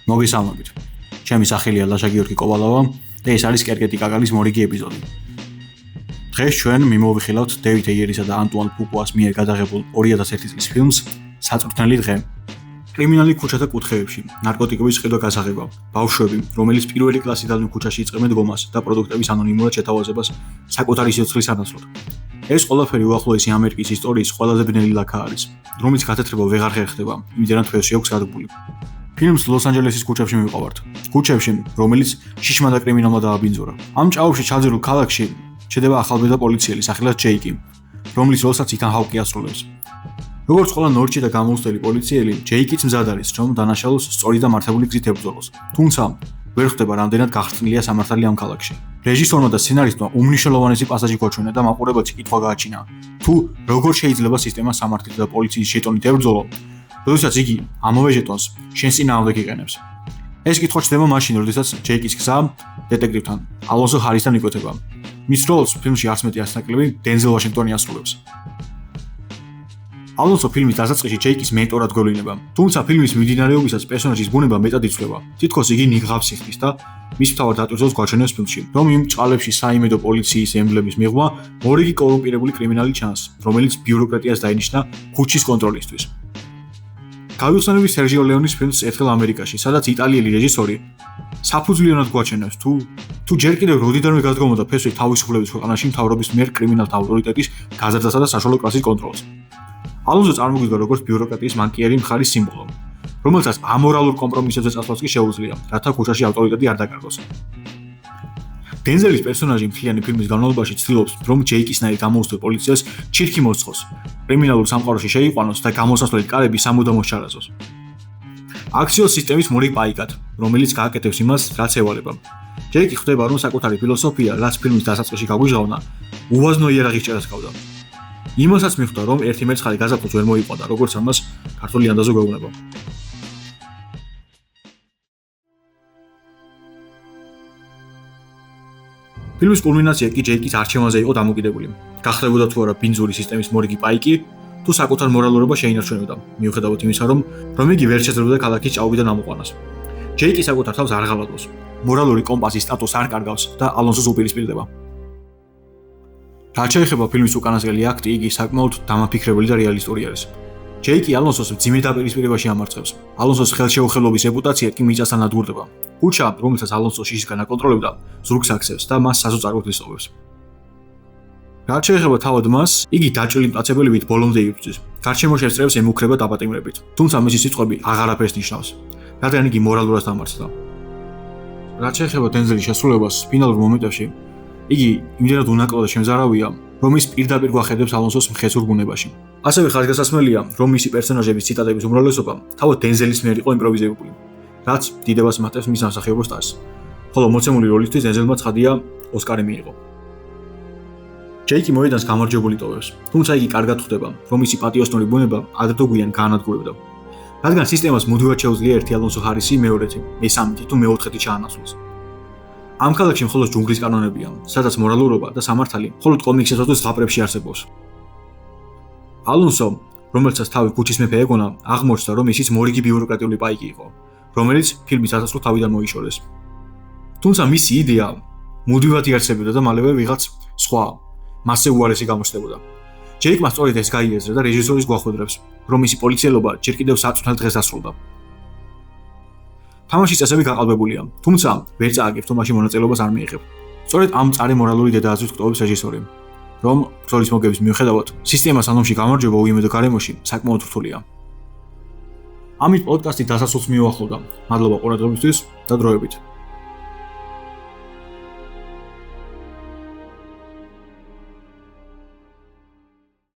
მოგესალმებით. ჩემი სახელია ლაშა გიორგი კოვალავა და ეს არის კერკეტი კაკალის მორიგი ეპიზოდი. დღეს ჩვენ მიმოვიხილავთ დევიდ ეიერისა და ანტუან ფუკუას მიერ გადაღებულ 2001 წლის ფილმს საწვრთნელი დღე. კრიმინალი ქუჩათა კუთხეებში, ნარკოტიკების ყიდვა გასაღება, ბავშვები, რომელიც პირველი კლასიდან ქუჩაში იწყებენ დგომას და პროდუქტების ანონიმურად შეთავაზებას საკუთარი სიცოცხლის სანაცვლოდ. ეს ყველაფერი უახლოესი ამერიკის ისტორიის ყველაზე ბნელი ლაქა არის, რომლის გათეთრება ვეღარ ხერხდება, იმდენად თვეში აქვს გადაგული. ფილმს ლოს-ანჯელესის ქუჩებში მივყავართ. ქუჩებში, რომელიც შიშმა და კრიმინალმა დააბინძურა. ამ ჭაობში ჩაძირულ ქალაქში შედება ახალბედა პოლიციელი სახელად ჯეიკი, რომლის როლსაც ითან ჰაუკი ასრულებს. როგორც ყველა ნორჩი და გამოუცდელი პოლიციელი, ჯეიკიც მზად არის, რომ დანაშაულს სწორი და მართებული გზით ებრძოლოს. თუმცა, ვერ ხვდება რამდენად გახსნილია სამართალი ამ ქალაქში. რეჟისორმა და სცენარისტმა უმნიშვნელოვანესი პასაჟი გვაჩვენა და მაყურებელს კითხვა გააჩინა. თუ როგორ შეიძლება სისტემა სამართლით და პოლიციის შეტონით ებრძოლო, როდესაც იგი ამავე ჟეტონს შენს წინააღმდეგ იყენებს. ეს კითხვა ჩნდება მაშინ, როდესაც ჯეიკის გზა დეტექტივთან, ალონსო ჰარისთან იკვეთება. მის როლს ფილმში არც მეტი არც ნაკლები დენზელ ვაშინგტონი ასრულებს. ალონსო ფილმის დასაწყისში ჯეიკის მენტორად გვევლინება, თუმცა ფილმის მიმდინარეობისას პერსონაჟის ბუნება მეტად იცვლება. თითქოს იგი ნიღაბს იხდის და მის მთავარ დატვირთვას გვაჩვენებს ფილმში, რომ იმ ჭალებში საიმედო პოლიციის ემბლემის მიღმა მორიგი კორუმპირებული კრიმინალი ჩანს, რომელიც ბიუროკრატიას დაინიშნა ქუჩის კონტროლისთვის. გავიხსენები სერჟიო ლეონის ფილმს ერთხელ ამერიკაში, სადაც იტალიელი რეჟისორი საფუძვლიანად გვაჩვენებს თუ ჯერ კიდევ როდიდანვე გადგომოდა ფესვი თავისუფლების ქვეყანაში მთავრობის მიერ კრიმინალთა ავტორიტეტის გაზრდასა და საშუალო კლასის კონტროლს. ალონსო წარმოგვიდგა როგორც ბიუროკრატიის მანკიერი მხარის სიმბოლო, რომელსაც ამორალურ კომპრომისებზე წასვლაც კი შეუძლია, რათა ქუჩაში ავტორიტეტი არ დაკარგოს. დენზელის პერსონაჟი მთლიანი ფილმის განმავლობაში ცდილობს, რომ ჯეიკისნაირ გამოუცდელ პოლიციას ჩირქი მოსწყოს, კრიმინალურ სამყაროში შეიყვანოს და გამოსასვლელი კარები სამუდამოდ ჩარაზოს. აქციოს სისტემის მორიგ პაიკად, რომელიც გააკეთებს იმას, რაც ევალება. ჯეიკი ხვდება, რომ საკუთარი ფილოსოფია, რაც ფილმის დასაწყისში გაგვიჟღავნა, უაზნო იარაღის ჭერას ჰყავდა. იმასაც მიხვდა, რომ ერთი მერცხალი გაზაფხულს ვერ მოიყვანა, როგორც ამას ქართული ანდაზო გვეუბნება. ფილმის კულმინაცია კი ჯეიკის არჩევანზე იყო დამოკიდებული. გახდებოდა თუ არა ბინძური სისტემის მორიგი პაიკი, თუ საკუთარ მორალურობა შეინარჩუნებდა, მიუხედავად იმისა, რომ იგი ვერ შეძლებდა ქალაქის ჭაობიდან ამოყვანას. ჯეიკი საკუთარ თავს არ ღალატობს, მორალური კომპასის სტატუსს არ კარგავს და ალონსოს უპირისპირდება. რაც შეეხება ფილმის უკანასკნელი აქტი, იგი საკმაოდ დამაფიქრებელი და რეალისტური არის. ჯეიკი ალონსოს მძიმე დაპირისპირებაში ამარცხებს. ალონსოს ხელშეუხელობის რეპუტაცია კი მიწასთან ადურდება. ქუჩა, რომელსაც ალონსო შიშისგან აკონტროლებდა, ზურგს აქცევს და მას საზოწაროდ ისწავლებს. რაც შეეხება თავად მას, იგი დაჭრილი მტაცებელივით ბოლომდე იბრძვის. გარჩემო შეწრებს ემუქრება დაპატიმრებით, თუმცა მისი სიტყვები აღარაფერს ნიშნავს, რადგან იგი მორალურად დამარცხდა. რაც შეეხება დენზელის შესრულებას, ფინალურ მომენტებში იგი იმდენად უნაკლო და შემზარავია, რომ ის პირდაპირ გვახედებს ალონსოს მხეცურ ბუნებაში. ასევე ხაზგასასმელია, რომ მისი პერსონაჟების ციტატების უმრავლესობა თავად დენზელის მიერ იყო იმპროვიზებული, რაც დიდებას მატებს მის სამსახიობო სტაჟს. ხოლო მოცემული როლისთვის დენზელმა ცხადია ოსკარი მიიღო. ჯეიკი მოედანს გამარჯვებული ტოვებს, თუმცა იგი კარგად ხვდება, რომ მისი პატიოსნური ბუნება ადრე თუ გვიან გაანადგურებდა. რადგან სისტემას მუდმივად შეუძლია ერთი ალონსო ჰარისი მეორეთი, მესამეთი თუ მეოთხედი ჩაანაცვლოს. ამ ქალაქში მხოლოდ ჯუნგლის კანონებია, სადაც მორალურობა და სამართალი მხოლოდ კომიქსებსა და ზღაპრებში არსებობს. ალონსო, რომელსაც თავი ქუჩის მეფე ეგონა, აღმოჩნდა, რომ ისიც მორიგი ბიუროკრატიული პაიკი იყო, რომელიც ფილმის დასასრულს თავიდან მოიშორეს. თუმცა მისი იდეა მუდმივად იარსებოდა და მალევე ვიღაც სხვა, მასზე უარესი გამოჩნდებოდა. ჯეიკმა სწორედ ეს გაიაზრა და რეჟისორის გვახვედრებს, რომ მისი პოლიციელობა ჯერ კიდევ საწვრთნელ დღეს დასრულდა. თამაშის წესები გაყალბებულია, თუმცა ვერ წააგებს თამაში მონაწილეობას არ მიიღებ. სწორედ ამ მწარე მორალური დედააზრით გტოვებს რეჟისორი, რომ ბრძოლის მოგების მიუხედავად, სისტემას ანომში გამარჯვება უიმედო გარემოში საკმაოდ რთულია. ამით პოდკასტი დასასრულს მიუახლოვდა. მადლობა ყურადღებისთვის და დროებით.